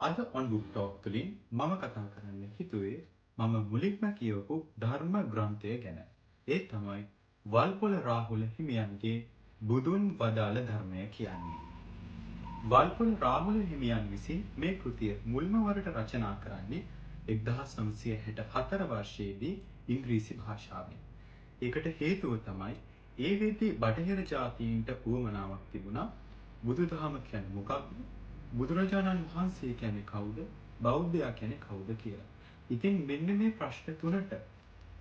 අද on book talk තුලින් මම කතා කරන්න හිතුවේ මම මුලින්ම කියවපු ධර්ම ග්‍රන්ථය ගැන. ඒ තමයි වල්පොල රාහුල හිමියන්ගේ බුදුන් වදාළ ධර්මය කියන්නේ. වල්පොල රාහුල හිමියන් විසින් මේ කෘතිය මුල්ම වරට රචනා කරන්නේ 1964 වර්ෂයේදී ඉංග්‍රීසි භාෂාවෙන්. ඒකට හේතුව තමයි ඒ වෙද්දී බටහිර ජාතීන්ට උවමනාවක් තිබුණා බුදුදහම කියන්නේ මොකක්ද? බුදුරජාණන් වහන්සේ කියන්නේ කවුද? බෞද්ධයා කියන්නේ කවුද කියලා. ඉතින් මෙන්න මේ ප්‍රශ්න තුනට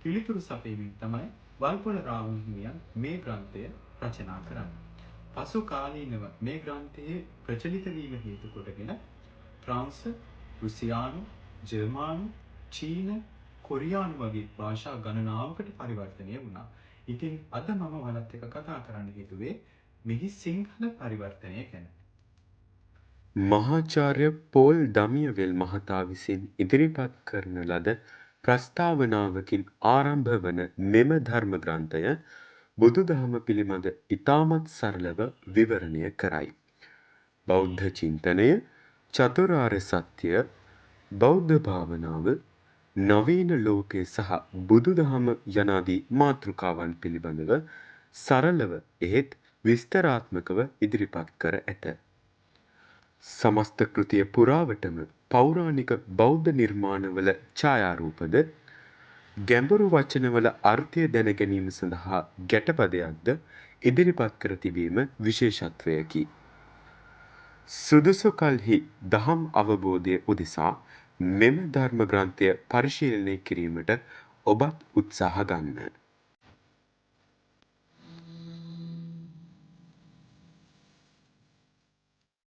පිළිතුරු සපයමින් තමයි වල්පොල රාහුල හිමියන් මේ ග්‍රන්ථය රචනා කරන්නේ. පසු කාලීනව මේ ග්‍රන්ථයේ ප්‍රචලිත වීම හේතු කොටගෙන ප්‍රංශ, රුසියානු, ජර්මානු, චීන, කොරියානු වගේ භාෂා ගණනාවකට පරිවර්තනය වුණා. ඉතින් අද මම ඔයාලත් එක්ක කතා කරන්න හිතුවේ මෙහි සිංහල පරිවර්තනය ගැන. මහාචාර්ය පෝල් දමියවෙල් මහතා විසින් ඉදිරිපත් කරන ලද ප්‍රස්තාවනාවකින් ආරම්භ වන මෙම ධර්ම ග්‍රන්ථය බුදුදහම පිළිබඳ ඉතාමත් සරලව විවරණය කරයි. බෞද්ධ චින්තනය, චතුරාර්ය සත්‍ය, බෞද්ධ භාවනාව, නවීන ලෝකය සහ බුදුදහම යනාදී මාතෘකාවන් පිළිබඳව සරලව එහෙත් විස්තරාත්මකව ඉදිරිපත් කර ඇත. සමස්ත කෘතිය පුරාවටම පෞරාණික බෞද්ධ නිර්මාණවල ඡායාරූපද ගැඹුරු වචනවල අර්ථය දැන ගැනීම සඳහා ගැටපදයක්ද ඉදිරිපත් කර තිබීම විශේෂත්වයකි. සුදුසු කල්හි දහම් අවබෝධය උදෙසා මෙම ධර්ම ග්‍රන්ථය පරිශීලනය කිරීමට ඔබත් උත්සාහ ගන්න.